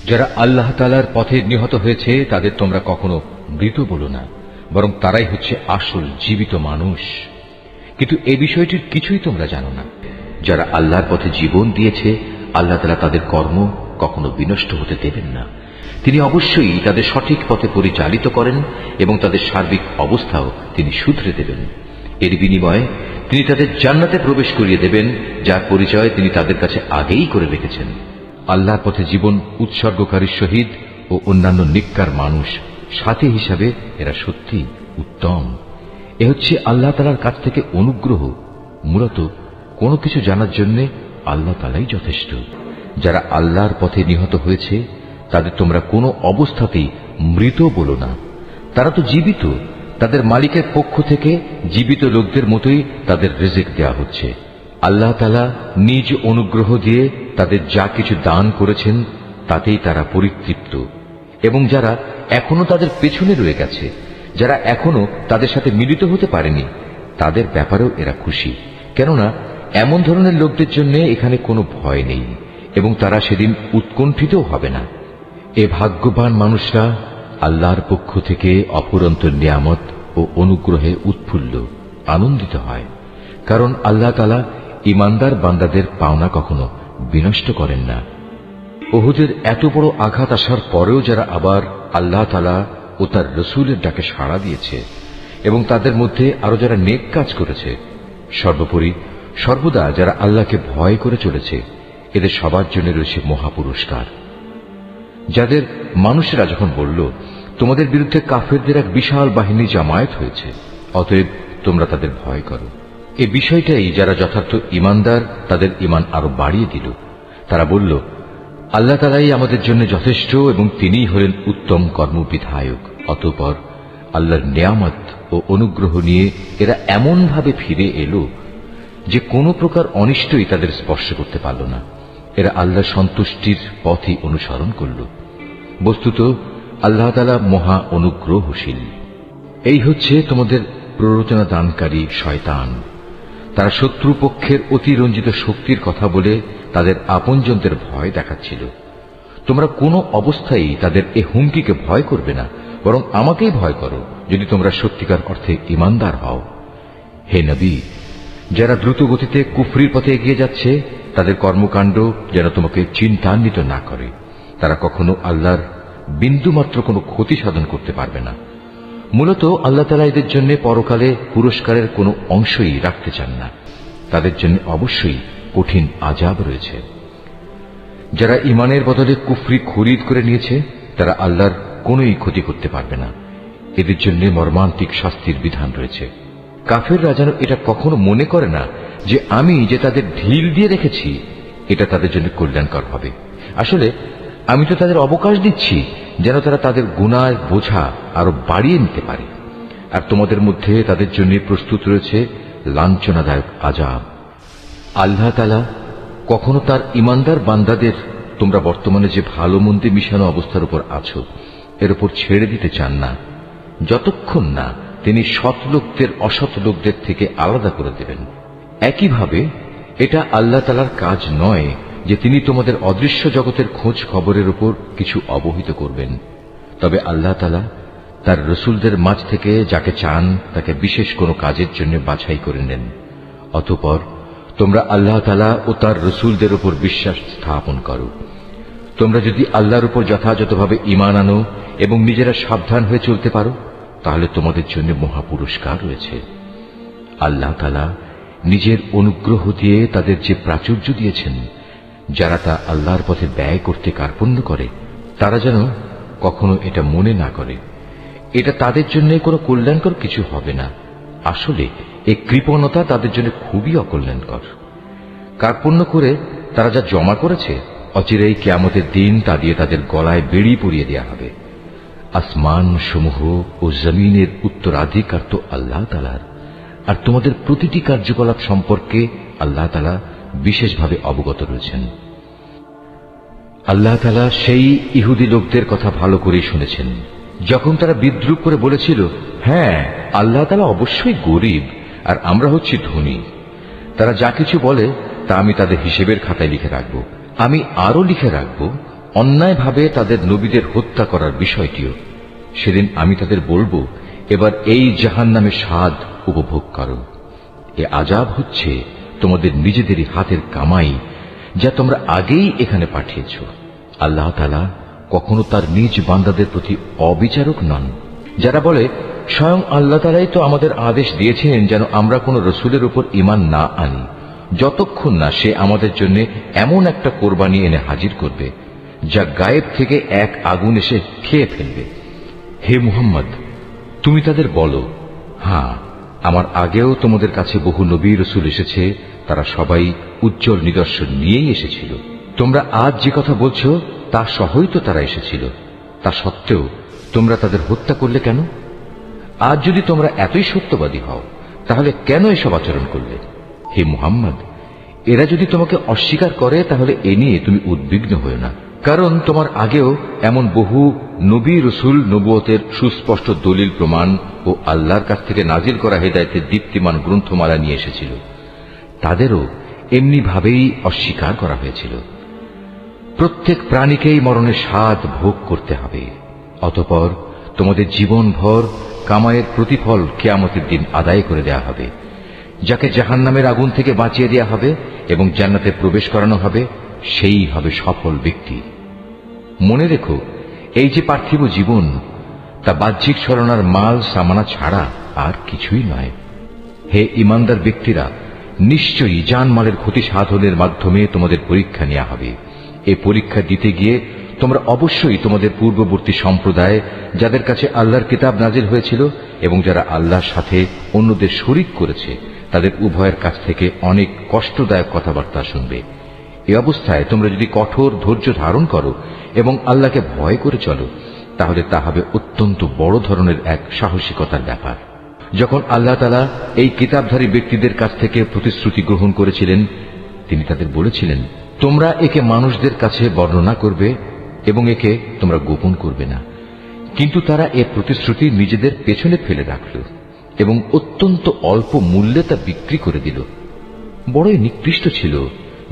যারা আল্লাহ তাআলার পথে নিহত হয়েছে তাদের তোমরা কখনো মৃত বলো না, বরং তারাই হচ্ছে আসল জীবিত মানুষ। কিন্তু এই বিষয়টির কিছুই তোমরা জানো না। যারা আল্লাহর পথে জীবন দিয়েছে, আল্লাহ তাআলা তাদের কর্ম কখনো বিনষ্ট হতে দেবেন না। তিনি অবশ্যই তাদের সঠিক পথে পরিচালিত করেন এবং তাদের সার্বিক অবস্থাও তিনি শুধরে দেবেন। এর বিনিময়ে তিনি তাদের জান্নাতে প্রবেশ করিয়ে দেবেন, যার পরিচয় তিনি তাদের কাছে আগেই করে রেখেছেন। আল্লাহর পথে জীবন উৎসর্গকারী শহীদ ও অন্যান্য নিক্কার মানুষ সাথী হিসাবে এরা সত্যি উত্তম। এ হচ্ছে আল্লাহ তাআলার কাছ থেকে অনুগ্রহ। মূলত কোনো কিছু জানার জন্য আল্লাহ তাআলাই যথেষ্ট। যারা আল্লাহর পথে নিহত হয়েছে তাদের তোমরা কোনো অবস্থাতেই মৃত বলো না, তারা তো জীবিত। তাদের মালিকের পক্ষ থেকে জীবিত লোকদের মতোই তাদের রিজিক দেয়া হচ্ছে। আল্লাহ তাআলা নিজ অনুগ্রহ দিয়ে তাদের যা কিছু দান করেছেন তাতেই তারা পরিতৃপ্ত। এবং যারা এখনো তাদের পেছনে রয়ে গেছে, যারা এখনো তাদের সাথে মিলিত হতে পারেনি, তাদের ব্যাপারেও এরা খুশি, কেননা এমন ধরনের লোকদের জন্য এখানে কোনো ভয় নেই এবং তারা সেদিন উৎকণ্ঠিতও হবে না। এ ভাগ্যবান মানুষরা আল্লাহর পক্ষ থেকে অফুরন্ত নিয়ামত ও অনুগ্রহে উৎফুল্ল আনন্দিত হয়, কারণ আল্লাহ তাআলা ঈমানদার বান্দাদের পাওনা কখনো বিনষ্ট করেন না। উহুদের এত বড় আঘাত আসার পরেও যারা আবার আল্লাহ তাআলা ও তার রসুলের ডাকে সাড়া দিয়েছে এবং তাদের মধ্যে আরো যারা নেক কাজ করেছে, সর্বোপরি সর্বদা যারা আল্লাহকে ভয় করে চলেছে, এদের সবার জন্য রয়েছে মহাপুরস্কার। যাদের মানুষেরা যখন বলল, তোমাদের বিরুদ্ধে কাফেরদের এক বিশাল বাহিনী জামায়াত হয়েছে, অতএব তোমরা তাদের ভয় করো, এই বিষয়টাই যারা যথার্থ ঈমানদার তাদের ঈমান আরো বাড়িয়ে দিল। তারা বলল, আল্লাহ তাআলাই আমাদের জন্য যথেষ্ট এবং তিনিই হলেন উত্তম কর্মবিধায়ক। অতঃপর আল্লাহর নিয়ামত ও অনুগ্রহ নিয়ে এরা এমন ভাবে ফিরে এলো যে কোনো প্রকার অনিষ্টই তাদের স্পর্শ করতে পারল না। এরা আল্লাহর সন্তুষ্টির পথই অনুসরণ করল। বস্তুত আল্লাহ তাআলা মহা অনুগ্রহশীল। এই হচ্ছে তোমাদের প্ররোচনা দানকারী শয়তান। তারা শত্রুপক্ষের অতিরঞ্জিত শক্তির কথা বলে তাদের আপনজনদের ভয় দেখাচ্ছিল। তোমরা কোনো অবস্থায় তাদের এ হুমকিকে ভয় করবে না, বরং আমাকেই ভয় করো যদি তোমরা সত্যিকার অর্থে ঈমানদার হও। হে নবী, যারা দ্রুত গতিতে কুফরির পথে এগিয়ে যাচ্ছে তাদের কর্মকাণ্ড যেন তোমাকে চিন্তান্বিত না করে। তারা কখনো আল্লাহর বিন্দুমাত্র কোনো ক্ষতি সাধন করতে পারবে না। মূলত আল্লাহ তাআলা এদের জন্য পরকালে পুরস্কারের কোনো অংশই রাখতে চান না। তাদের জন্য অবশ্যই কঠিন আযাব রয়েছে। যারা ঈমানের বদলে কুফরি খরিদ করে নিয়েছে তারা আল্লাহর কোনোই ক্ষতি করতে পারবে না। এদের জন্য মর্মান্তিক শাস্তির বিধান রয়েছে। কাফেররা যেন এটা কখনো মনে করে না যে আমি যে তাদের ঢিল দিয়ে রেখেছি এটা তাদের জন্য কল্যাণকর হবে। আসলে আমি তো তাদের অবকাশ দিচ্ছি যেন তারা তাদের গুনার বোঝা আরো বাড়িয়ে নিতে পারে। আর তোমাদের মধ্যে তাদের জন্য প্রস্তুত রয়েছে লাঞ্ছনাদায়ক আযাব। আল্লাহ তাআলা কখনো তার ঈমানদার বান্দাদের তোমরা বর্তমানে যে ভালো মন্দে মিশানো অবস্থার উপর আছো এর উপর ছেড়ে দিতে চান না, যতক্ষণ না তিনি সৎ লোকদের অসৎ লোকদের থেকে আলাদা করে দেবেন। একইভাবে এটা আল্লাহ তাআলার কাজ নয় যে তিনি তোমাদের অদৃশ্য জগতের খোঁজ খবরের উপর কিছু অবহিত করবেন। তবে আল্লাহ তাআলা তার রসুলদের মাঝ থেকে যাকে চান তাকে বিশেষ কোনো কাজের জন্য বাছাই করে নেন। অতঃপর তোমরা আল্লাহ তাআলা ও তার রসুলদের উপর বিশ্বাস স্থাপন করো। তোমরা যদি আল্লাহর উপর যথাযথভাবে ঈমান আনো এবং নিজেরা সাবধান হয়ে চলতে পারো তাহলে তোমাদের জন্য মহাপুরস্কার রয়েছে। আল্লাহ তাআলা নিজের অনুগ্রহ দিয়ে তাদের যে প্রাচুর্য দিয়েছেন, যারা তা আল্লাহর পথে ব্যয় করতে কার্পণ্য করে তারা যেন কখনো এটা মনে না করে এটা তাদের জন্য কোনো কল্যাণকর কিছু হবে না। আসলে এই কৃপণতা তাদের জন্য খুবই অকল্যাণকর। কার্পণ্য করে তারা যা জমা করেছে অচিরেই কিয়ামতের দিন তা দিয়ে তাদের গলায় বেড়ি পরিয়ে দেওয়া হবে। আসমান সমূহ ও জমিনের উত্তরাধিকার তো আল্লাহ তাআলার, আর তোমাদের প্রতিটি কার্যকলাপ সম্পর্কে আল্লাহ তাআলা বিশেষভাবে অবগত রয়েছেন। আল্লাহ তাআলা সেই ইহুদি লোকদের কথা ভালো করেই শুনেছেন যখন তারা বিদ্রূপ করে বলেছিল, হ্যাঁ আল্লাহ তাআলা অবশ্যই গরীব আর আমরা হচ্ছি ধনী। তারা যা কিছু বলে তা আমি তাদের হিসেবের খাতায় লিখে রাখব। আমি আরো লিখে রাখব, অন্যায়ভাবে তাদের নবীদের হত্যা করার বিষয়টিও। সেদিন আমি তাদের বলবো, এবার এই জাহান্নামের স্বাদ উপভোগ করো। এ আযাব হচ্ছে তোমাদের নিজেদেরই হাতের কামাই, যা তোমরা আগেই এখানে পাঠিয়েছ। আল্লাহ তাআলা কখনো তার নিজ বান্দাদের প্রতি অবিচারক নন। যারা বলে, স্বয়ং আল্লাহ তাআলাই তো আমাদের আদেশ দিয়েছেন যেন আমরা কোনো রসুলের উপর ঈমান না আনি, যতক্ষণ না সে আমাদের জন্য এমন একটা কোরবানি এনে হাজির করবে যা গায়েব থেকে এক আগুন এসে খেয়ে ফেলবে। হে মুহাম্মদ, তুমি তাদের বলো, হ্যাঁ, আমার আগেও তোমাদের কাছে বহু নবী রসুল এসেছে, তারা সবাই উজ্জ্বল নিদর্শন নিয়েই এসেছিল। তোমরা আজ যে কথা বলছো তা সহই তো তারা এসেছিল। তা সত্ত্বেও তোমরা তাদের হত্যা করলে কেন? আজ যদি তোমরা এতই সত্যবাদী হও, তাহলে কেন এসব আচরণ করলে? হে মুহাম্মদ, এরা যদি তোমাকে অস্বীকার করে তাহলে এ নিয়ে তুমি উদ্বিগ্ন হও না, কারণ তোমার আগেও এমন বহু নবী রসুল নবুয়তের সুস্পষ্ট দলিল প্রমাণ ও আল্লাহর কাছ থেকে নাজিল করা হেদায়েতের দীপ্তিমান গ্রন্থমালা নিয়ে এসেছিল। তাদেরও এমনি ভাবেই অস্বীকার করা হয়েছিল। প্রত্যেক প্রাণীকেই মরণের স্বাদ ভোগ করতে হবে। অতঃপর তোমাদের জীবনভর কামাইয়ের প্রতিফল কিয়ামতের দিন আদায় করে দেয়া হবে। যাকে জাহান্নামের আগুন থেকে বাঁচিয়ে দেয়া হবে এবং জান্নাতে প্রবেশ করানো হবে, সেই হবে সফল ব্যক্তি। মনে রেখো, এই যে পার্থিব জীবন, তা বাহ্যিক ছলনার মাল সামানা ছাড়া আর কিছুই নয়। হে ঈমানদার ব্যক্তিরা, নিশ্চয়ই জানমালের ক্ষতি সাধনের মাধ্যমে তোমাদের পরীক্ষা নেওয়া হবে। এই পরীক্ষা দিতে গিয়ে তোমরা অবশ্যই তোমাদের পূর্ববর্তী সম্প্রদায়, যাদের কাছে আল্লাহর কিতাব নাজিল হয়েছিল এবং যারা আল্লাহর সাথে অন্যদের শরীক করেছে, তাদের উভয়ের কাছ থেকে অনেক কষ্টদায়ক কথাবার্তা শুনবে। এই অবস্থায় তোমরা যদি কঠোর ধৈর্য ধারণ করো এবং আল্লাহকে ভয় করে চলো, তাহলে তা হবে অত্যন্ত বড় ধরনের এক সাহসিকতার ব্যাপার। যখন আল্লাহ তাআলা এই কিতাবধারী ব্যক্তিদের কাছ থেকে প্রতিশ্রুতি গ্রহণ করেছিলেন, তিনি তাদের বলেছিলেন, তোমরা একে মানুষদের কাছে বর্ণনা করবে এবং একে তোমরা গোপন করবে না। কিন্তু তারা এ প্রতিশ্রুতি নিজেদের পেছনে ফেলে রাখল এবং অত্যন্ত অল্প মূল্যে তা বিক্রি করে দিল। বড়ই নিকৃষ্ট ছিল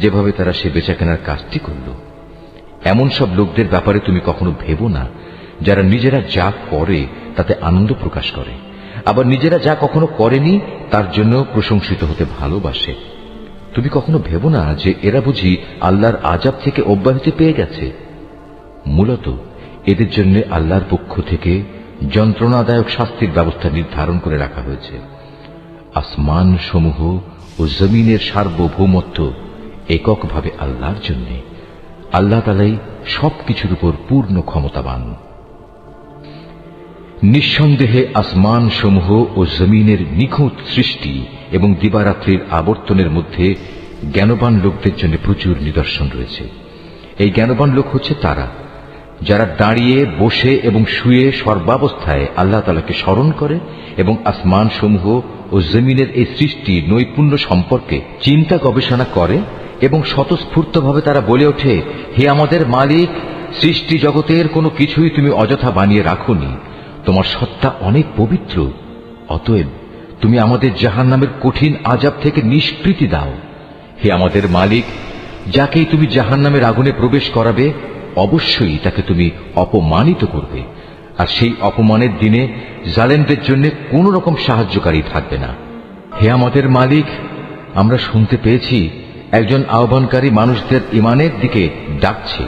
যেভাবে তারা সে বেচাকেনার কাজটি করল। এমন সব লোকদের ব্যাপারে তুমি কখনো ভেবো না, যারা নিজেরা যা করে তাতে আনন্দ প্রকাশ করে, আবার নিজেরা যা কখনো করেনি তার জন্য প্রশংসিত হতে ভালোবাসে। তুমি কখনো ভেবো না যে এরা বুঝি আল্লাহর আযাব থেকে অব্যাহতি পেয়ে গেছে। মূলত এদের জন্য আল্লাহর পক্ষ থেকে যন্ত্রণাদায়ক শাস্তির ব্যবস্থা নির্ধারণ করে রাখা হয়েছে। আসমান সমূহ ও জমিনের সার্বভৌমত্ব এককভাবে আল্লাহর জন্য। আল্লাহ তাআলাই সবকিছুর উপর পূর্ণ ক্ষমতাবান। নিঃসন্দেহে আসমান সমূহ ও জমিনের নিখুঁত সৃষ্টি এবং দিবারাত্রির আবর্তনের মধ্যে জ্ঞানবান লোকদের জন্য প্রচুর নিদর্শন রয়েছে। এই জ্ঞানবান লোক হচ্ছে তারা, যারা দাঁড়িয়ে, বসে এবং শুয়ে সর্বাবস্থায় আল্লাহ তাআলাকে স্মরণ করে এবং আসমান সমূহ ও জমিনের এই সৃষ্টি নৈপুণ্য সম্পর্কে চিন্তা গবেষণা করে এবং স্বতঃস্ফূর্তভাবে তারা বলে ওঠে, হে আমাদের মালিক, সৃষ্টি জগতের কোনো কিছুই তুমি অযথা বানিয়ে রাখোনি, তোমার সত্তা অনেক পবিত্র। অতএব তুমি আমাদের জাহান্নামের কঠিন আযাব থেকে নিষ্কৃতি দাও। হে আমাদের মালিক, যাকেই তুমি জাহান্নামের আগুনে প্রবেশ করাবে, অবশ্যই তাকে তুমি অপমানিত করবে, আর সেই অপমানের দিনে জালেমদের জন্য কোন রকম সাহায্যকারী থাকবে না। হে আমাদের মালিক, আমরা শুনতে পেয়েছি একজন আহ্বানকারী মানুষদের ঈমানের দিকে ডাকছে।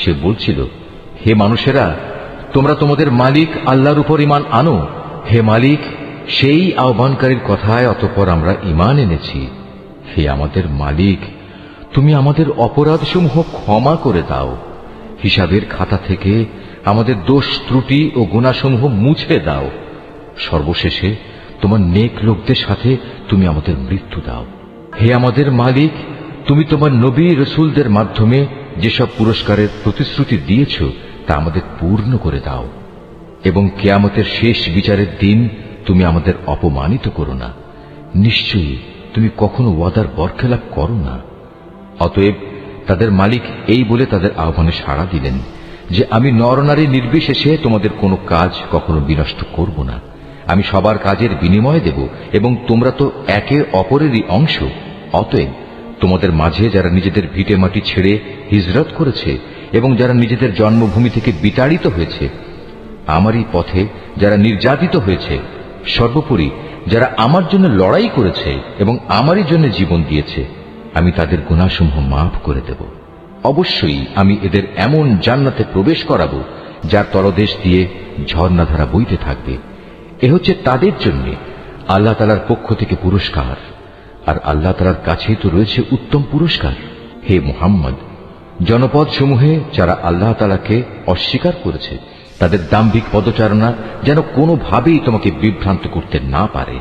সে বলছিল, হে মানুষেরা, তোমরা তোমাদের মালিক আল্লাহর উপর ঈমান আনো। হে মালিক, সেই আহ্বানকারীর কথায় অতঃপর আমরা ঈমান এনেছি। হে আমাদের মালিক, তুমি আমাদের অপরাধসমূহ ক্ষমা করে দাও, হিসাবের খাতা থেকে আমাদের দোষ ত্রুটি ও গুনাহসমূহ মুছে দাও। সর্বশেষে তোমার নেক লোকদের সাথে তুমি আমাদের মৃত্যু দাও। হে আমাদের মালিক, তুমি তোমার নবী রসুলদের মাধ্যমে যেসব পুরস্কারের প্রতিশ্রুতি দিয়েছ তা আমাদের পূর্ণ করে দাও, এবং কিয়ামতের শেষ বিচারের দিন তুমি আমাদের অপমানিত করো না। নিশ্চয়ই তুমি কখনো ওয়াদার বরখেলাপ করো না। অতএব তাদের মালিক এই বলে তাদের আহ্বানে সাড়া দিলেন যে, আমি নরনারী নির্বিশেষে তোমাদের কোনো কাজ কখনো বিনষ্ট করব না। আমি সবার কাজের বিনিময় দেব এবং তোমরা তো একে অপরেরই অংশ। অতএব তোমাদের মাঝে যারা নিজেদের ভিটে মাটি ছেড়ে হিজরত করেছে এবং যারা নিজেদের জন্মভূমি থেকে বিতাড়িত হয়েছে, আমারই পথে যারা নির্যাতিত হয়েছে, সর্বোপরি যারা আমার জন্য লড়াই করেছে এবং আমারই জন্য জীবন দিয়েছে, আমি তাদের গুনাহসমূহ মাফ করে দেব। অবশ্যই আমি এদের এমন জান্নাতে প্রবেশ করাবো যার তলদেশ দিয়ে ঝর্ণাধারা বইতে থাকবে। এ হচ্ছে তাদের জন্য আল্লাহ তাআলার পক্ষ থেকে পুরস্কার, আর আল্লাহ তাআলার কাছেই তো রয়েছে উত্তম পুরস্কার। হে মুহাম্মদ, জনপদ সমূহে যারা আল্লাহ তাআলাকে অস্বীকার করেছে, তাদের দাম্ভিক পদচারণা যেন কোনোভাবেই তোমাকে বিভ্রান্ত করতে না পারে,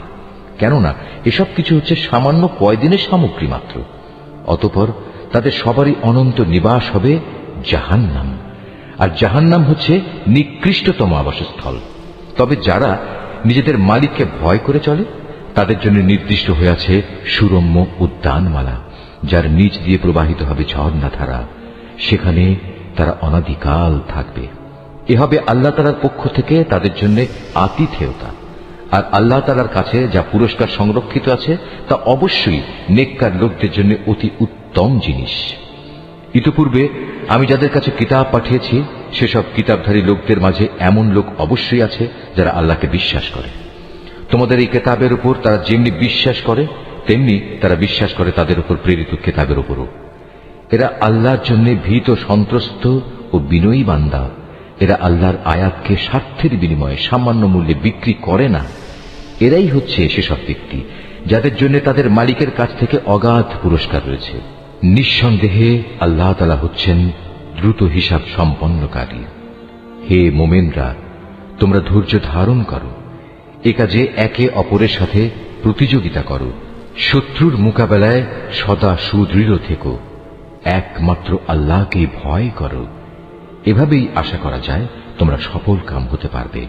কেননা এসব কিছু হচ্ছে সামান্য কয়দিনের সামগ্রী মাত্র। অতঃপর তাদের সবারই অনন্ত নিবাস হবে জাহান্নাম, আর জাহান্নাম হচ্ছে নিকৃষ্টতম আবাসস্থল। তবে যারা নিজেদের মালিককে ভয় করে চলে, তাদের জন্য নির্দিষ্ট হয়ে আছে সুরম্য উদ্যানমালা, যার নিচ দিয়ে প্রবাহিত হবে ঝর্ণাধারা। সেখানে তারা অনাদিকাল থাকবে। এ হবে আল্লাহ তাআলার পক্ষ থেকে তাদের জন্য আতিথেয়তা। আর আল্লাহ তাআলার কাছে যা পুরস্কার সংরক্ষিত আছে তা অবশ্যই নেককার লোকদের জন্য অতি উত্তম জিনিস। ইতিপূর্বে আমি যাদের কাছে কিতাব পাঠিয়েছি, সেসব কিতাবধারী লোকদের মাঝে এমন লোক অবশ্যই আছে যারা আল্লাহকে বিশ্বাস করে। তোমাদের এই কিতাবের উপর তারা যেমনি বিশ্বাস করে, তেমনি তারা বিশ্বাস করে তাদের উপর প্রেরিত কিতাবের উপরও। এরা আল্লাহর জন্য ভীত, সন্ত্রস্ত ও বিনয়ী বান্দা। এরা আল্লাহর আয়াতকে স্বার্থের বিনিময়ে সামান্য মূল্যে বিক্রি করে না। এরাই হচ্ছে সেসব ব্যক্তি যাদের জন্য তাদের মালিকের কাছ থেকে অগাধ পুরস্কার রয়েছে। নিঃসন্দেহে আল্লাহ তাআলা হচ্ছেন দ্রুত হিসাব সম্পন্নকারী। হে মোমেনরা, তোমরা ধৈর্য ধারণ করো, এ কাজে একে অপরের সাথে প্রতিযোগিতা করো, শত্রুর মোকাবেলায় সদা সুদৃঢ় থেকো, একমাত্র আল্লাহকেই ভয় করো। এভাবেই আশা করা যায় তোমরা সফল কাম হতে পারবে।